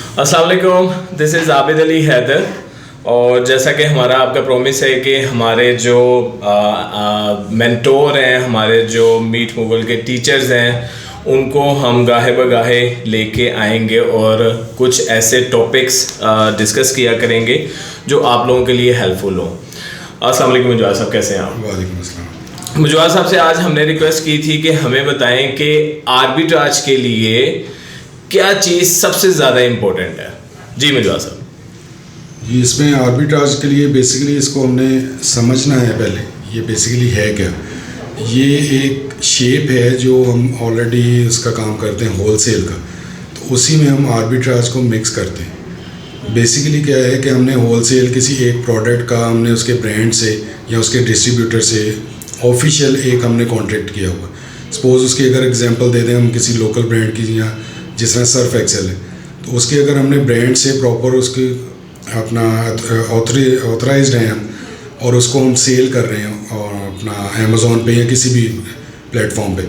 अस्सलाम वालेकुम, this is Abid Ali Haider. और जैसा कि हमारा आपका प्रॉमिस है कि हमारे जो मेंटोर हैं, हमारे जो मीट मूवल के टीचर्स हैं, उनको हम गाहे बगाहे लेके आएंगे और कुछ ऐसे टॉपिक्स डिस्कस किया करेंगे जो आप लोगों के लिए हेल्पफुल हों। अस्सलाम वालेकुम मुजवार साहब, कैसे हैं आप? वालेकुम अस्सलाम। मुजवार साहब से आज हमने रिक्वेस्ट की थी कि हमें बताएं कि आर्बिट्राज के लिए क्या चीज़ सबसे ज़्यादा इम्पोर्टेंट है। जी मुजवार साहब। जी, इसमें आर्बिट्राज के लिए बेसिकली इसको हमने समझना है पहले, ये बेसिकली है क्या। ये एक शेप है जो हम ऑलरेडी उसका काम करते हैं होलसेल का, तो उसी में हम आर्बिट्राज को मिक्स करते हैं। बेसिकली क्या है कि हमने होलसेल किसी एक प्रोडक्ट का हमने उसके ब्रांड से या उसके डिस्ट्रीब्यूटर से ऑफिशियल एक हमने कॉन्ट्रैक्ट किया हुआ। सपोज़ उसकी अगर एग्जांपल दे दें हम किसी लोकल ब्रांड की, या जिस तरह सर्फ एक्सेल है, तो उसके अगर हमने ब्रांड से प्रॉपर उसकी अपना ऑथराइज्ड हैं हम, और उसको हम सेल कर रहे हैं और अपना अमेज़ॉन पे या किसी भी प्लेटफॉर्म पे,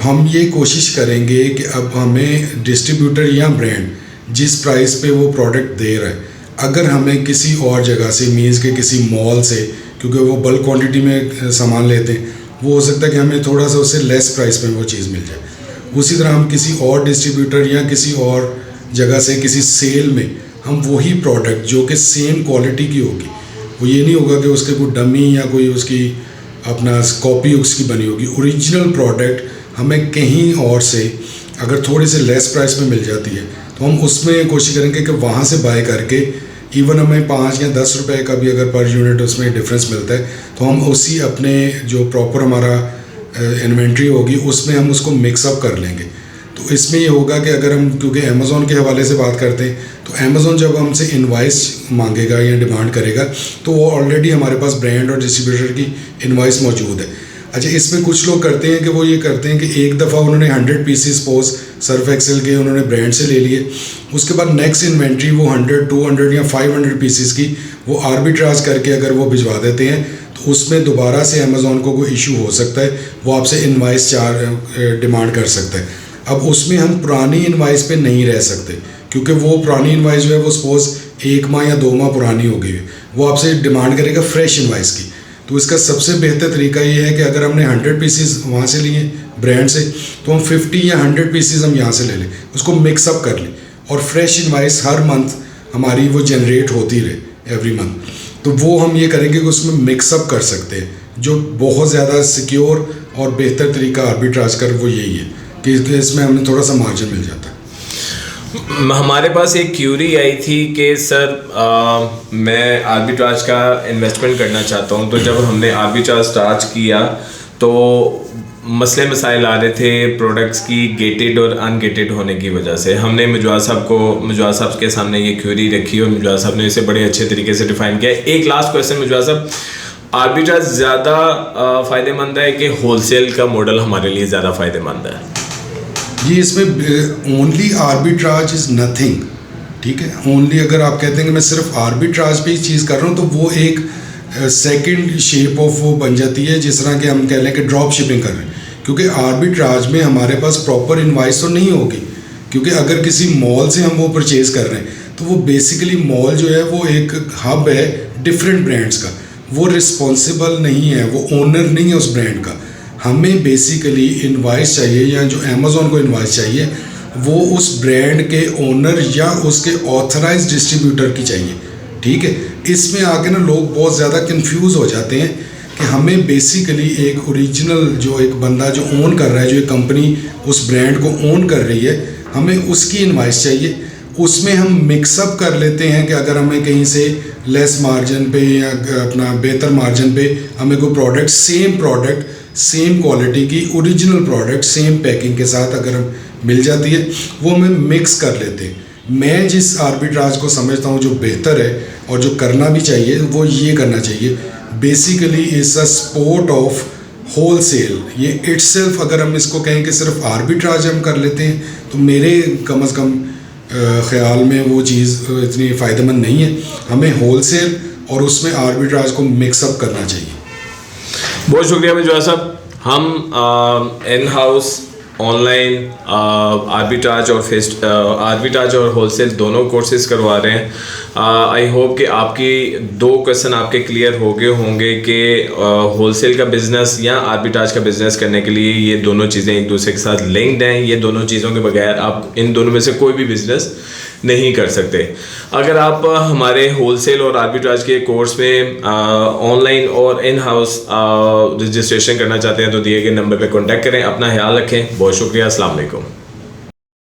हम ये कोशिश करेंगे कि अब हमें डिस्ट्रीब्यूटर या ब्रांड जिस प्राइस पे वो प्रोडक्ट दे रहा है, अगर हमें किसी और जगह से मीन्स के किसी मॉल से, क्योंकि वो बल्क क्वांटिटी में सामान लेते हैं, वो हो सकता है कि हमें थोड़ा सा उससे लेस प्राइस पे वो चीज़ मिल जाए। उसी तरह हम किसी और डिस्ट्रीब्यूटर या किसी और जगह से किसी सेल में हम वही प्रोडक्ट जो कि सेम क्वालिटी की होगी, वो ये नहीं होगा कि उसके कोई डमी या कोई उसकी अपना कॉपी उसकी बनी होगी, ओरिजिनल प्रोडक्ट हमें कहीं और से अगर थोड़ी से लेस प्राइस में मिल जाती है, तो हम उसमें कोशिश करेंगे कि वहाँ से बाय करके इवन हमें 5 या 10 रुपए का भी अगर पर यूनिट उसमें डिफरेंस मिलता है, तो हम उसी अपने जो प्रॉपर हमारा इन्वेंट्री होगी उसमें हम उसको मिक्सअप कर लेंगे। तो इसमें ये होगा कि अगर हम, क्योंकि अमेज़ॉन के हवाले से बात करते हैं, तो अमेज़ॉन जब हमसे इनवाइस मांगेगा या डिमांड करेगा, तो वो ऑलरेडी हमारे पास ब्रांड और डिस्ट्रीब्यूटर की इनवाइस मौजूद है। अच्छा, इसमें कुछ लोग करते हैं कि वो ये करते हैं कि एक दफ़ा उन्होंने 100 पीसेस पोज सर्फ एक्सेल के उन्होंने ब्रांड से ले लिए, उसके बाद नेक्स्ट इन्वेंट्री वो 100, 200 या 500 पीसेस की वो आर्बिट्राज करके अगर वो भिजवा देते हैं, तो उसमें दोबारा से अमेज़ॉन को कोई इशू हो सकता है, वो आपसे इनवाइस डिमांड कर सकता है। अब उसमें हम पुरानी इनवाइस पे नहीं रह सकते, क्योंकि वो पुरानी इनवाइस जो है वो सपोज़ 1 माह या 2 माह पुरानी हो गई है, वो आपसे डिमांड करेगा फ्रेश इनवाइस की। तो इसका सबसे बेहतर तरीका ये है कि अगर हमने 100 पीसेस वहाँ से लिए ब्रांड से, तो हम 50 या 100 पीसेस हम यहाँ से ले लें, उसको मिक्सअप कर लें, और फ्रेश इनवाइस हर मंथ हमारी वो जनरेट होती रहे एवरी मंथ। तो वो हम ये करेंगे कि उसमें मिक्सअप कर सकते हैं, जो बहुत ज़्यादा सिक्योर और बेहतर तरीका आर्बिट्राज कर वो यही है कि इसमें हमें थोड़ा सा मार्जिन मिल जाता है। हमारे पास एक क्यूरी आई थी कि सर मैं आर्बिट्राज का इन्वेस्टमेंट करना चाहता हूँ। तो जब हमने आर्बिट्राज स्टार्ट किया तो मसले मसाइल आ रहे थे प्रोडक्ट्स की गेटेड और अनगेटेड होने की वजह से। हमने मुजवार साहब के सामने ये क्यूरी रखी और मुजवार साहब ने इसे बड़े अच्छे तरीके से डिफाइन किया। एक लास्ट क्वेश्चन मुजवार साहब, आर्बिट्राज ज़्यादा फ़ायदेमंद है कि होलसेल का मॉडल हमारे लिए ज़्यादा फ़ायदेमंद है? जी, इसमें ओनली आर्बिट्राज इज़ नथिंग, ठीक है। ओनली अगर आप कहते हैं कि मैं सिर्फ आर्बिट्राज पे ही चीज़ कर रहा हूँ, तो वो एक सेकंड शेप ऑफ वो बन जाती है, जिस तरह के हम कह लें कि ड्रॉप शिपिंग कर रहे हैं। क्योंकि आर्बिट्राज में हमारे पास प्रॉपर इनवाइस तो नहीं होगी, क्योंकि अगर किसी मॉल से हम वो परचेज़ कर रहे हैं, तो वो बेसिकली मॉल जो है वो एक हब है डिफरेंट ब्रांड्स का, वो रिस्पॉन्सिबल नहीं है, वो ओनर नहीं है उस ब्रांड का। हमें बेसिकली इनवाइस चाहिए, या जो अमेज़ॉन को इनवाइस चाहिए वो उस ब्रांड के ओनर या उसके ऑथराइज्ड डिस्ट्रीब्यूटर की चाहिए, ठीक है। इसमें आके ना लोग बहुत ज़्यादा कंफ्यूज हो जाते हैं कि हमें बेसिकली एक ओरिजिनल जो एक बंदा जो ओन कर रहा है, जो एक कंपनी उस ब्रांड को ओन कर रही है, हमें उसकी इनवाइस चाहिए। उसमें हम मिक्सअप कर लेते हैं कि अगर हमें कहीं से लेस मार्जिन पे या अपना बेहतर मार्जिन पे हमें कोई प्रोडक्ट सेम क्वालिटी की ओरिजिनल प्रोडक्ट सेम पैकिंग के साथ अगर हम मिल जाती है, वो हमें मिक्स कर लेते हैं। मैं जिस आर्बिट्राज को समझता हूँ जो बेहतर है और जो करना भी चाहिए, वो ये करना चाहिए, basically is a sport of wholesale. ये इटसेल्फ अगर हम इसको कहें कि सिर्फ आर्बिट्राज हम कर लेते हैं, तो मेरे कम से कम ख़्याल में वो चीज़ इतनी फ़ायदेमंद नहीं है। हमें होलसेल और उसमें आर्बिट्राज को मिक्सअप करना चाहिए। बहुत शुक्रिया मुजवार साहब। हम इन हाउस ऑनलाइन आर्बिट्राज और होलसेल दोनों कोर्सेज करवा रहे हैं। आई होप कि आपकी 2 क्वेश्चन आपके क्लियर हो गए होंगे कि होलसेल का बिज़नेस या आर्बिट्राज का बिज़नेस करने के लिए ये दोनों चीज़ें एक दूसरे के साथ लिंक्ड हैं। ये दोनों चीज़ों के बगैर आप इन दोनों में से कोई भी बिज़नेस नहीं कर सकते। अगर आप हमारे होलसेल और आर्बिट्राज के कोर्स में ऑनलाइन और इन हाउस रजिस्ट्रेशन करना चाहते हैं तो दिए गए नंबर पे कांटेक्ट करें। अपना ख्याल रखें। बहुत शुक्रिया। अस्सलाम वालेकुम।